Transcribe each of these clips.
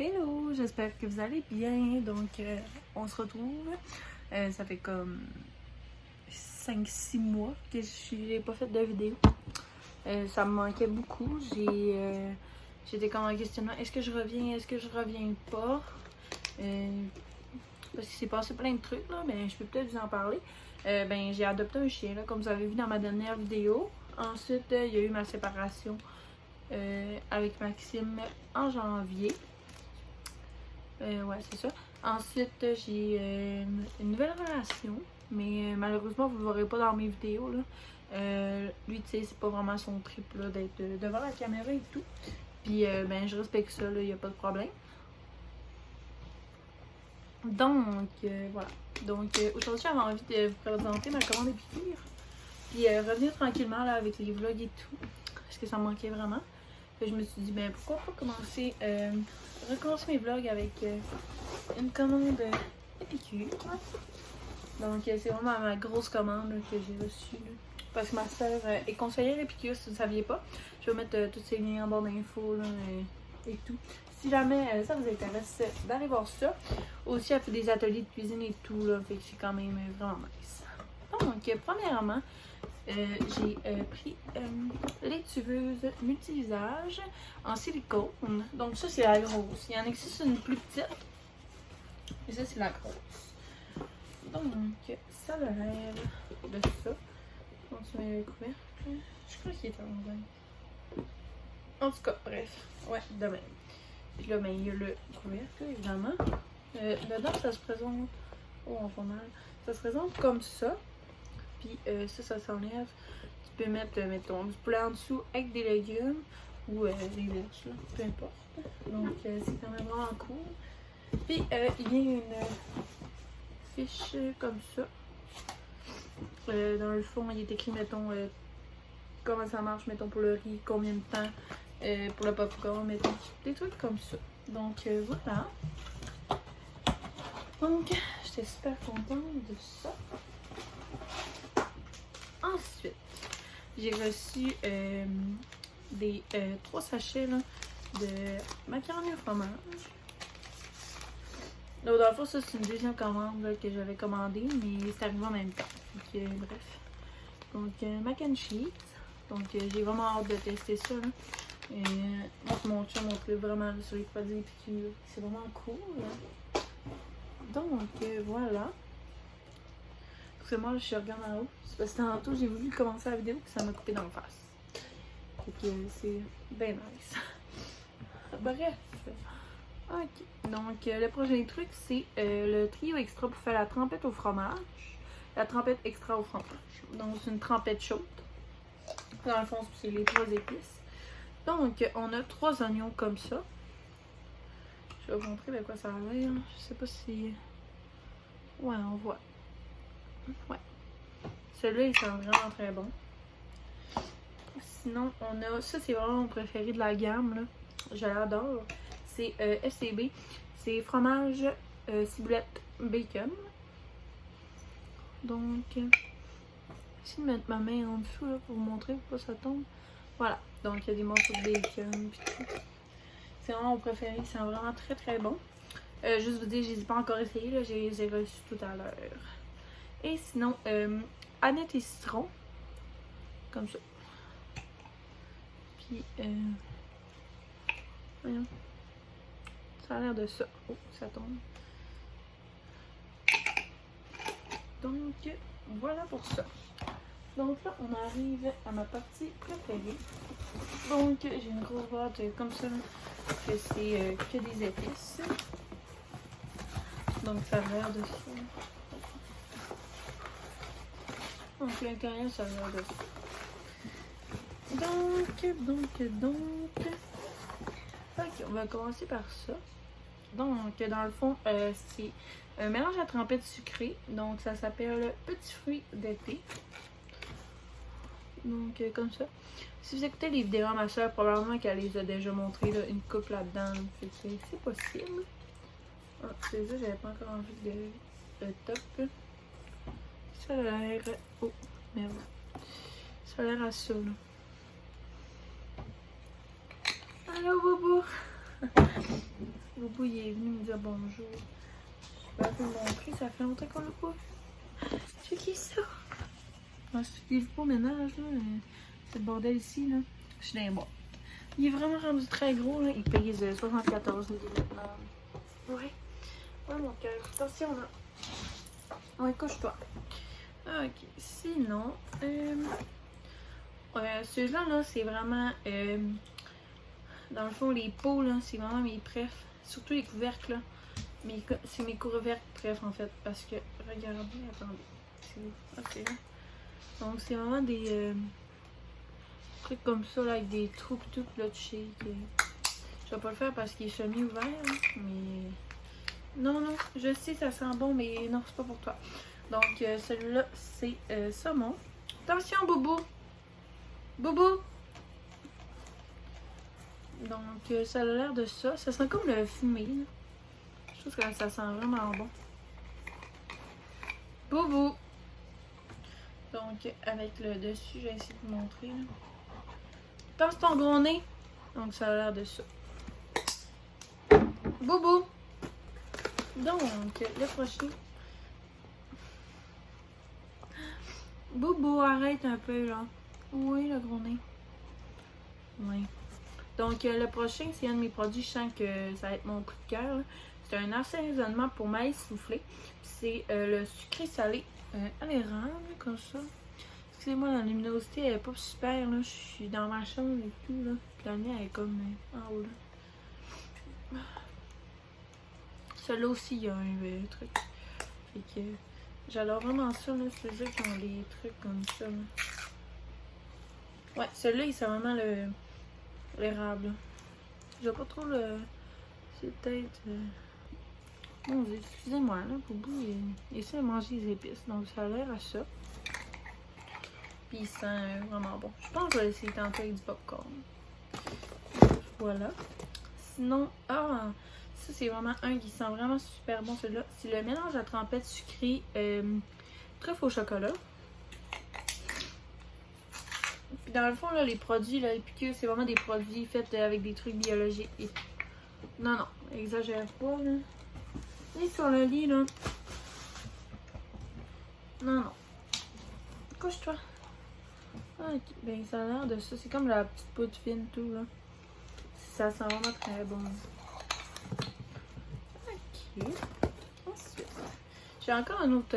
Hello, j'espère que vous allez bien. Donc, on se retrouve. Ça fait comme 5-6 mois que je n'ai pas fait de vidéo. Ça me manquait beaucoup. J'étais comme en questionnement, est-ce que je reviens, est-ce que je reviens pas? Parce qu'il s'est passé plein de trucs, là, mais je peux peut-être vous en parler. J'ai adopté un chien, là, comme vous avez vu dans ma dernière vidéo. Ensuite, il y a eu ma séparation avec Maxime en janvier. Ouais, c'est ça. Ensuite, j'ai une nouvelle relation, mais malheureusement, vous ne le verrez pas dans mes vidéos, là. Lui, tu sais, c'est pas vraiment son trip, là, d'être devant la caméra et tout. Puis, je respecte ça, là, il n'y a pas de problème. Donc, voilà. Donc, aujourd'hui, j'avais envie de vous présenter ma commande épicure. Puis, revenir tranquillement, là, avec les vlogs et tout. Parce que ça me manquait vraiment. Puis, je me suis dit, pourquoi pas recommencer mes vlogs avec une commande épicure. Donc, c'est vraiment ma grosse commande là, que j'ai reçue. Là. Parce que ma soeur est conseillère épicure, si vous ne saviez pas. Je vais mettre tous ces liens en barre d'infos et tout. Si jamais ça vous intéresse d'aller voir ça. Aussi, elle fait des ateliers de cuisine et tout. Là, fait que c'est quand même vraiment nice. Donc, premièrement, j'ai pris les tubeuses multi-usages en silicone. Donc ça, c'est la grosse. Il y en existe une plus petite. Et ça, c'est la grosse. Donc, ça a l'air de ça. Continuer le couvercle. Je crois qu'il est en vin. En tout cas, bref. Ouais, de même. Puis là, il y a le couvercle, évidemment. Dedans, ça se présente... Oh, on fait mal. Ça se présente comme ça. Puis ça s'enlève. Tu peux mettre, mettons, du poulet en dessous avec des légumes ou des verges, là, peu importe. Donc, c'est quand même vraiment cool. Puis, il y a une fiche comme ça. Dans le fond, il est écrit, mettons, comment ça marche, mettons, pour le riz, combien de temps, pour le popcorn, mettons, des trucs comme ça. Donc, voilà. Donc, j'étais super contente de ça. Ensuite, j'ai reçu des 3 sachets là, de macaroni au fromage. Donc, dans le fond, ça, c'est une deuxième commande là, que j'avais commandée, mais c'est arrivé en même temps. Donc, bref. Donc, mac and cheese. Donc, j'ai vraiment hâte de tester ça. Là. Mon chum montre vraiment sur les produits épicures. C'est vraiment cool. Là. Donc, voilà. Parce que moi, je regarde en haut. C'est parce que tantôt, j'ai voulu commencer la vidéo que ça m'a coupé dans la face. Donc, c'est bien nice. Bref. Ok. Donc, le prochain truc, c'est le trio extra pour faire la trempette au fromage. La trempette extra au fromage. Donc, c'est une trempette chaude. Dans le fond, c'est les 3 épices. Donc, on a 3 oignons comme ça. Je vais vous montrer de quoi ça a l'air. Je sais pas si... Ouais, on voit. Ouais. Celui-là, il sent vraiment très bon. Sinon, on a... Ça, c'est vraiment mon préféré de la gamme, là. Je l'adore. C'est FCB. C'est fromage, ciboulette, bacon. Donc, j'essaie de mettre ma main en dessous, là, pour vous montrer, pour que ça tombe. Voilà. Donc, il y a des morceaux de bacon, puis tout. C'est vraiment mon préféré. C'est vraiment très, très bon. Juste vous dire, je ne les ai pas encore essayés, là. Je les ai reçus tout à l'heure. Et sinon, Annette et citron. Comme ça. Puis, voyons. Ça a l'air de ça. Oh, ça tombe. Donc, voilà pour ça. Donc là, on arrive à ma partie préférée. Donc, j'ai une grosse boîte comme ça. Que c'est que des épices. Donc, ça a l'air de ça. Donc, l'intérieur, ça a l'air de ça. Donc. Ok, on va commencer par ça. Donc, dans le fond, c'est un mélange à trempette sucrée. Donc, ça s'appelle Petits fruits d'été. Donc, comme ça. Si vous écoutez les vidéos à ma soeur, probablement qu'elle les a déjà montrées, là, une coupe là-dedans. Fait que c'est possible. Ah, c'est ça, j'avais pas encore envie de le top. Ça a l'air... Oh, merde. Ça a l'air à ça, là. Allô, bobo! Boubou, il est venu me dire bonjour. Je vais vous le montrer, ça fait longtemps qu'on l'a pas vu. C'est qui ça? Ah, c'est livre pour ménage, là. C'est le bordel ici, là. Je suis dans les boîtes. Il est vraiment rendu très gros, là. Il pèse 74 maintenant. Ouais. Ouais, mon cœur. Attention, là. Ouais, couche-toi. Ok. Sinon, celui-là, là, c'est vraiment... dans le fond, les pots, là, c'est vraiment mes préfs. Surtout les couvercles, là. C'est mes couvercles préfs, en fait. Parce que, regardez, attendez. C'est où? Ok, là. Donc, c'est vraiment des trucs comme ça, là, avec des trous pis tout, là, tu sais. Je vais pas le faire parce qu'il est semi-ouvert, hein, mais... Non, non, je sais, ça sent bon, mais non, c'est pas pour toi. Donc, celui-là, c'est saumon. Attention, Boubou! Boubou! Donc, ça a l'air de ça. Ça sent comme le fumé, là. Je trouve que ça sent vraiment bon. Boubou! Donc, avec le dessus, je vais essayer de vous montrer, là. Pense ton gros nez. Donc, ça a l'air de ça. Boubou! Donc, le prochain. Boubou, arrête un peu, là. Oui, le gros nez. Oui. Donc, le prochain, c'est un de mes produits. Je sens que ça va être mon coup de cœur. C'est un assaisonnement pour maïs soufflé. C'est le sucré salé à l'érable, comme ça. Excusez-moi, la luminosité elle est pas super. Là. Je suis dans ma chambre et tout. Là. Puis la lumière est comme en haut. Là. Celui-là aussi, il y a un truc. Fait que j'adore vraiment ça. C'est eux qui ont des trucs comme ça. Là. Ouais, celui-là, il sent vraiment l'érable. J'ai pas trop le. C'est peut-être. Mon Dieu, excusez-moi, là, Boubou, il essaie de manger les épices. Donc, ça a l'air à ça. Puis, il sent vraiment bon. Je pense que je vais essayer tenter avec du popcorn. Voilà. Sinon, ça, c'est vraiment un qui sent vraiment super bon, celui-là. C'est le mélange à trempette sucrée truffe au chocolat. Puis, dans le fond, là, les produits, là, Épicure, c'est vraiment des produits faits avec des trucs biologiques. Et... Non, non, exagère pas, là. Et sur le lit, là. Non, non. Couche-toi. Ok, ben ça a l'air de ça. C'est comme la petite poudre fine, tout, là. Ça sent vraiment très bon. Ok. Ensuite, j'ai encore un autre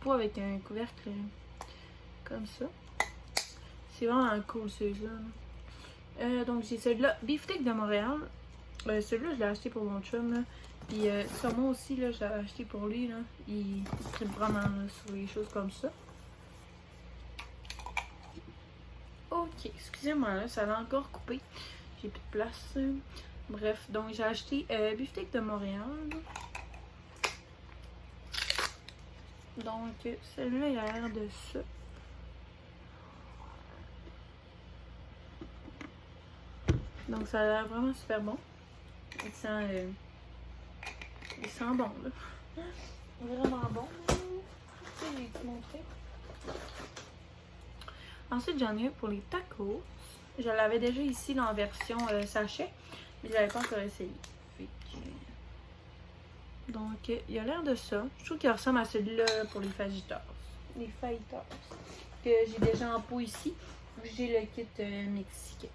pot avec un couvercle comme ça. C'est vraiment cool, celui-là. Donc, j'ai celui-là, Beefsteak de Montréal. Celui-là, je l'ai acheté pour mon chum, là. Puis, saumon aussi, là, j'ai acheté pour lui, là. Il tripe vraiment là, sur les choses comme ça. Ok, excusez-moi, là, ça l'a encore coupé. J'ai plus de place. Bref, donc j'ai acheté Beefsteak de Montréal. Donc, celui-là, il a l'air de ça. Donc, ça a l'air vraiment super bon. Il sent bon, là. Vraiment bon. Je vais te montrer. Ensuite, j'en ai un pour les tacos. Je l'avais déjà ici dans la version sachet, mais je l'avais pas encore essayé. Donc, il a l'air de ça. Je trouve qu'il ressemble à celui-là pour les fajitas. Les fajitas. Que j'ai déjà en pot ici. J'ai le kit mexicain.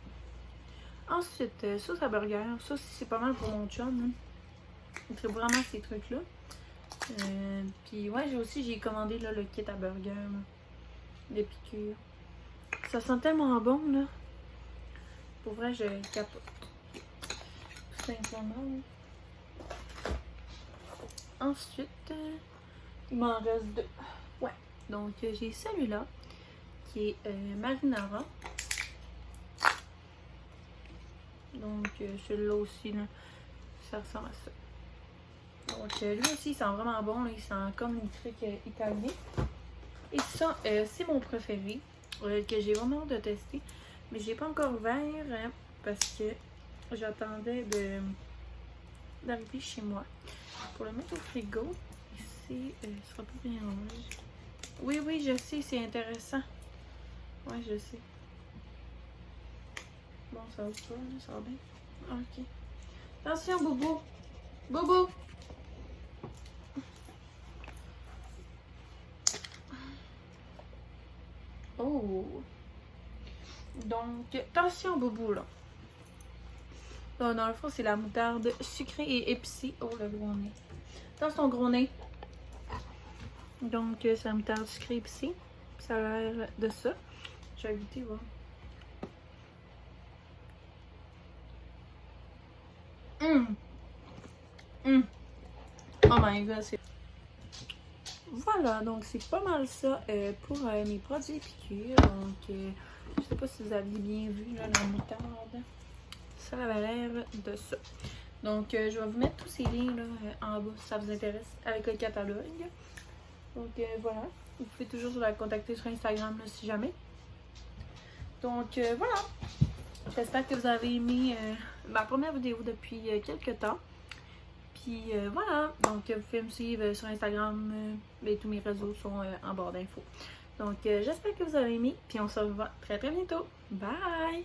Ensuite, sauce à burger. Ça, c'est pas mal pour mon chum. Hein. Il fait vraiment ces trucs-là. Puis, ouais, j'ai commandé là, le kit à burger. D'Épicure. Ça sent tellement bon, là. Pour vrai, je capote. Tout simplement. Ensuite, il m'en reste deux. Ouais. Donc, j'ai celui-là, qui est marinara. Donc, celui-là aussi, là, ça ressemble à ça. Donc, lui aussi, il sent vraiment bon. Là, il sent comme les trucs italiens. Et ça, c'est mon préféré, que j'ai vraiment hâte de tester. Mais j'ai pas encore ouvert parce que j'attendais d'arriver chez moi. Pour le mettre au frigo, ici, ce sera pas bien rouge. Oui, oui, je sais, c'est intéressant. Ouais, je sais. Bon, ça ouvre pas, ça va bien. Ok. Attention, Boubou. Bobo! Oh! Donc, attention, Bobo, là. Là, dans le fond, c'est la moutarde sucrée et épicée. Oh, le gros nez. Dans son gros nez. Donc, c'est la moutarde sucrée épicée. Ça a l'air de ça. Je vais goûter, voir. Oh my god, c'est... Voilà, donc c'est pas mal ça pour mes produits piqûres. Donc, je sais pas si vous aviez bien vu là, la moutarde. Ça avait l'air de ça. Donc, je vais vous mettre tous ces liens là, en bas si ça vous intéresse avec le catalogue. Donc, voilà. Vous pouvez toujours la contacter sur Instagram là, si jamais. Donc, voilà. J'espère que vous avez aimé ma première vidéo depuis quelques temps. Puis voilà, donc vous pouvez me suivre sur Instagram, mais tous mes réseaux sont en barre d'infos. Donc j'espère que vous avez aimé, puis on se revoit très très bientôt. Bye!